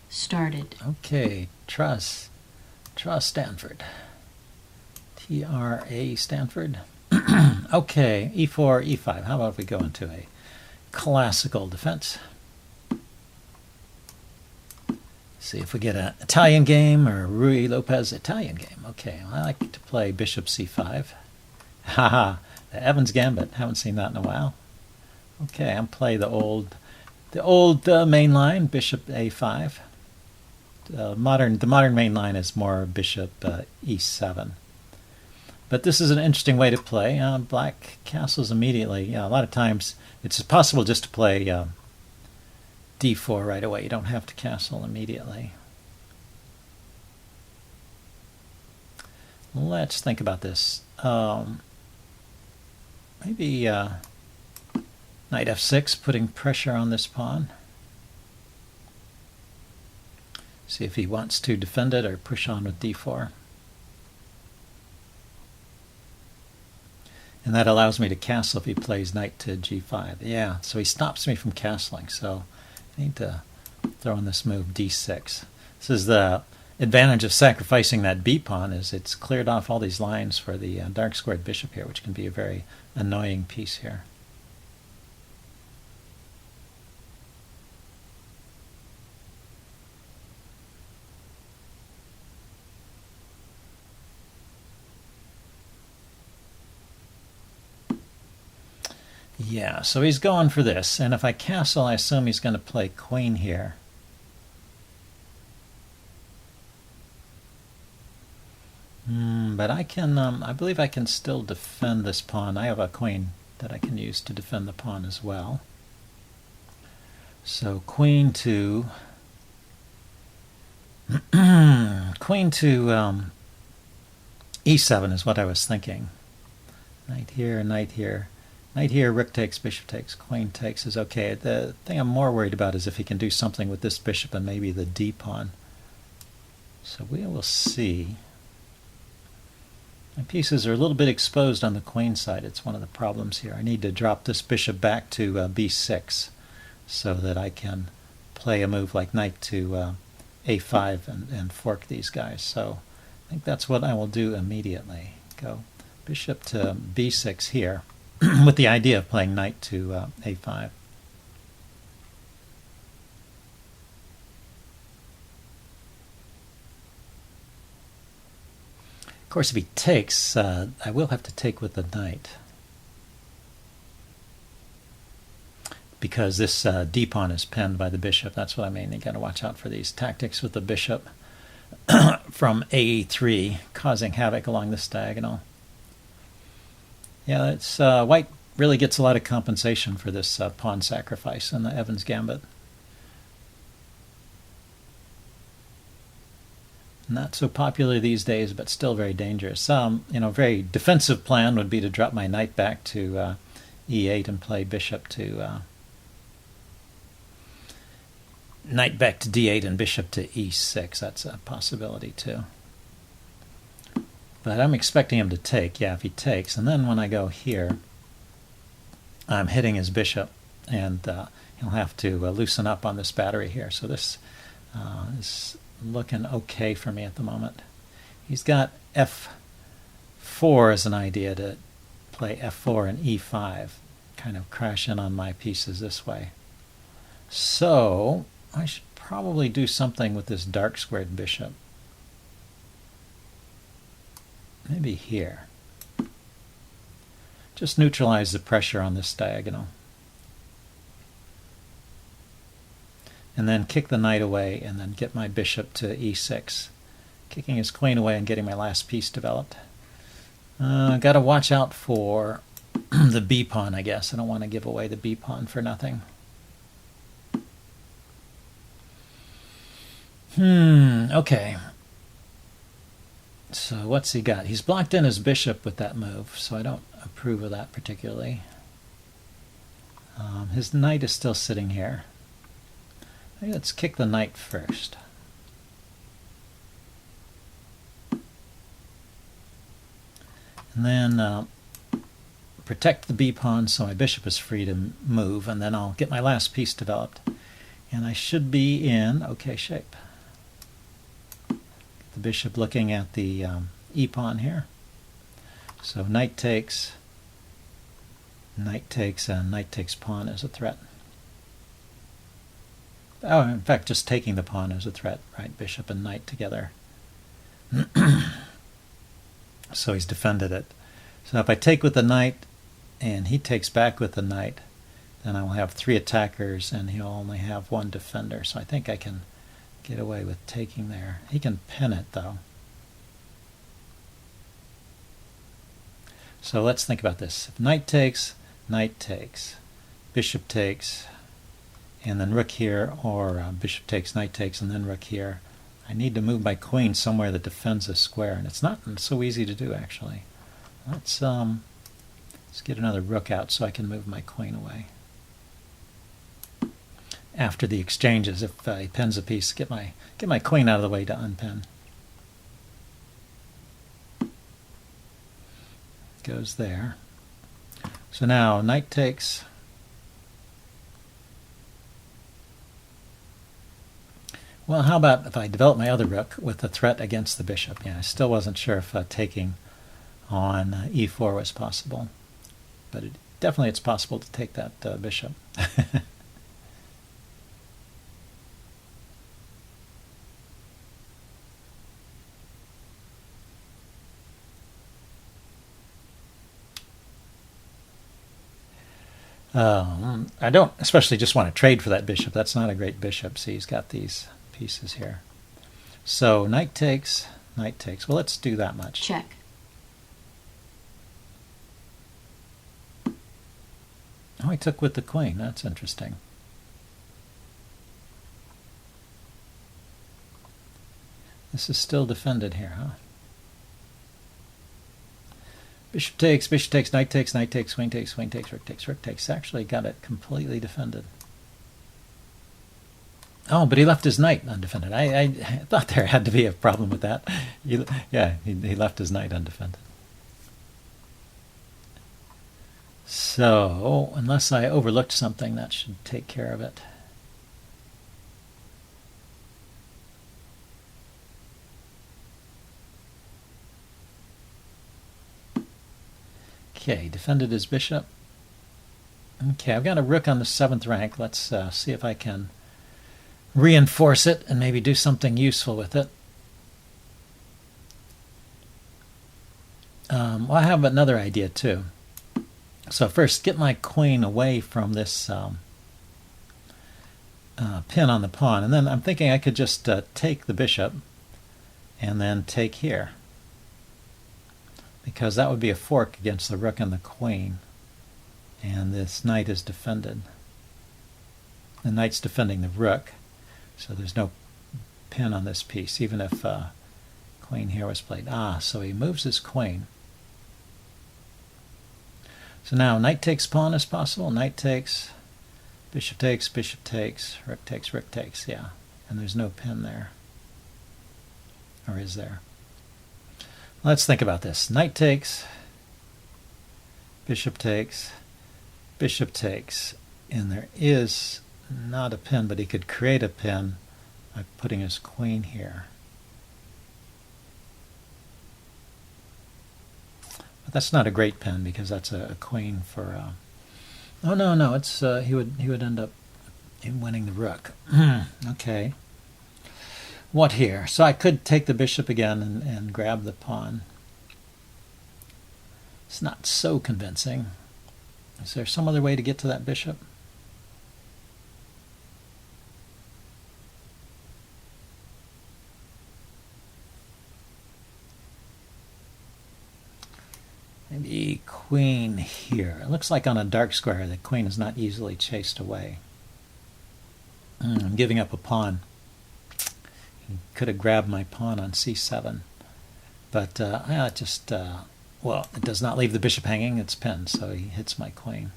started. Okay, Trust Stanford. T-R-A Stanford. Okay, e4, e5. How about if we go into a classical defense? See if we get an Italian game or Rui Lopez Italian game. Okay, well, I like to play bishop c5. Haha, the Evans Gambit. Haven't seen that in a while. Okay, I'm playing the old main line, bishop a5. The modern main line is more bishop e7. But this is an interesting way to play. Black castles immediately. Yeah, a lot of times it's possible just to play d4 right away. You don't have to castle immediately. Let's think about this. Maybe knight f6, putting pressure on this pawn. See if he wants to defend it or push on with d4. And that allows me to castle if he plays knight to g5. Yeah, so he stops me from castling. So I need to throw in this move d6. This is the advantage of sacrificing that b pawn, is it's cleared off all these lines for the dark squared bishop here, which can be a very annoying piece here. Yeah, so he's going for this, and if I castle, I assume he's going to play queen here. But I can, I believe I can still defend this pawn. I have a queen that I can use to defend the pawn as well. So queen to queen to e7 is what I was thinking. Knight here, knight here. Knight here, rook takes, bishop takes, queen takes is okay. The thing I'm more worried about is if he can do something with this bishop and maybe the d pawn. So we will see. My pieces are a little bit exposed on the queen side. It's one of the problems here. I need to drop this bishop back to b6 so that I can play a move like knight to a5 and fork these guys. So I think that's what I will do immediately. Go bishop to b6 here with the idea of playing knight to a5. Of course, if he takes, I will have to take with the knight, because this d pawn is pinned by the bishop. That's what I mean. You got to watch out for these tactics with the bishop from a3, causing havoc along this diagonal. Yeah, it's white really gets a lot of compensation for this pawn sacrifice in the Evans Gambit. Not so popular these days, but still very dangerous. Very defensive plan would be to drop my knight back to e8 and play bishop to knight back to d8 and bishop to e6. That's a possibility too. But I'm expecting him to take. Yeah, if he takes, and then when I go here, I'm hitting his bishop, and he'll have to loosen up on this battery here. So this is looking okay for me at the moment. He's got f4 as an idea to play f4 and e5, kind of crash in on my pieces this way. So I should probably do something with this dark squared bishop. Maybe here. Just neutralize the pressure on this diagonal. And then kick the knight away and then get my bishop to e6. Kicking his queen away and getting my last piece developed. Got to watch out for the b pawn, I guess. I don't want to give away the b pawn for nothing. Okay. So what's he got? He's blocked in his bishop with that move, so I don't approve of that particularly. His knight is still sitting here. Let's kick the knight first. And then protect the b pawn so my bishop is free to move, and then I'll get my last piece developed. And I should be in okay shape. The bishop looking at the e-pawn here. So knight takes, and knight takes pawn as a threat. Oh, in fact, just taking the pawn as a threat, right? Bishop and knight together. So he's defended it. So if I take with the knight and he takes back with the knight, then I will have 3 attackers and he'll only have 1 defender. So I think I can get away with taking there. He can pin it though. So let's think about this. If knight takes, bishop takes, and then rook here, or bishop takes, knight takes, and then rook here, I need to move my queen somewhere that defends a square, and it's not so easy to do actually. Let's get another rook out so I can move my queen away. After the exchanges, if he pins a piece, get my queen out of the way to unpin. Goes there. So now knight takes. Well, how about if I develop my other rook with a threat against the bishop? Yeah, I still wasn't sure if taking on e4 was possible, but definitely it's possible to take that bishop. I don't especially just want to trade for that bishop. That's not a great bishop. See, he's got these pieces here. So knight takes, knight takes. Well, let's do that much. Check. Oh, he took with the queen. That's interesting. This is still defended here, huh? Bishop takes, knight takes, queen takes, rook takes, rook takes. Actually got it completely defended. Oh, but he left his knight undefended. I thought there had to be a problem with that. He left his knight undefended. So, unless I overlooked something, that should take care of it. Okay, defended his bishop. Okay, I've got a rook on the 7th rank. Let's see if I can reinforce it and maybe do something useful with it. Well, I have another idea too. So first, get my queen away from this pin on the pawn, and then I'm thinking I could just take the bishop and then take here, because that would be a fork against the rook and the queen, and this knight is defended. The knight's defending the rook, so there's no pin on this piece, even if queen here was played. So he moves his queen. So now knight takes pawn is possible. Knight takes, bishop takes, rook takes, yeah. And there's no pin there. Or is there? Let's think about this. Knight takes, bishop takes, and there is not a pin, but he could create a pin by putting his queen here. But that's not a great pin because that's a queen for. Oh no, it's he would end up winning the rook. Okay. What here? So I could take the bishop again and grab the pawn. It's not so convincing. Is there some other way to get to that bishop? Maybe queen here. It looks like on a dark square the queen is not easily chased away. I'm giving up a pawn. Could have grabbed my pawn on c7, but well, it does not leave the bishop hanging. It's pinned, so he hits my queen.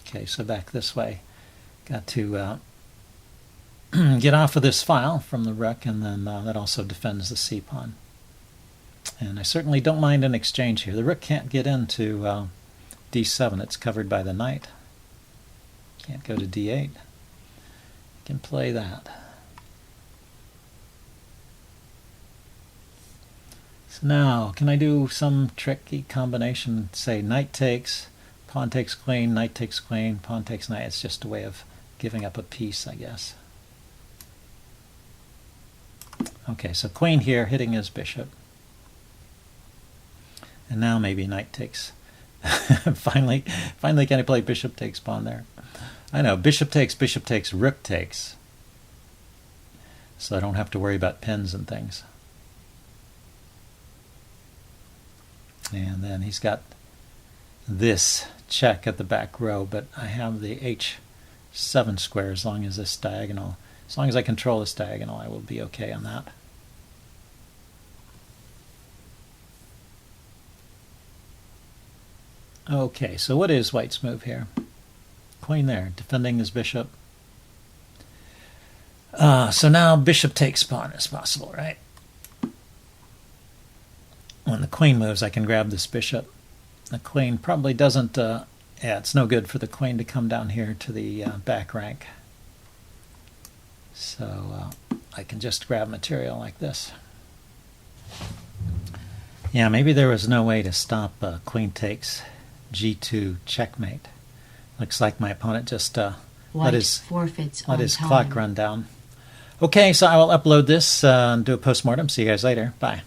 Okay, so back this way. Got to get off of this file from the rook, and then that also defends the c pawn. And I certainly don't mind an exchange here. The rook can't get into d7. It's covered by the knight. Can't go to d8. Can play that. So now, can I do some tricky combination? Say knight takes, pawn takes queen, knight takes queen, pawn takes knight. It's just a way of giving up a piece, I guess. Okay, so queen here, hitting his bishop. And now maybe knight takes. finally can I play bishop takes pawn there? I know, bishop takes, rook takes. So I don't have to worry about pins and things. And then he's got this check at the back row, but I have the h7 square as long as this diagonal. As long as I control this diagonal, I will be okay on that. Okay, so what is White's move here? Queen there, defending his bishop. So now bishop takes pawn is possible, right? When the queen moves, I can grab this bishop. The queen probably doesn't, yeah, it's no good for the queen to come down here to the back rank. So I can just grab material like this. Yeah, maybe there was no way to stop queen takes g2 checkmate. Looks like my opponent just let his clock run down. Okay, so I will upload this and do a post-mortem. See you guys later. Bye.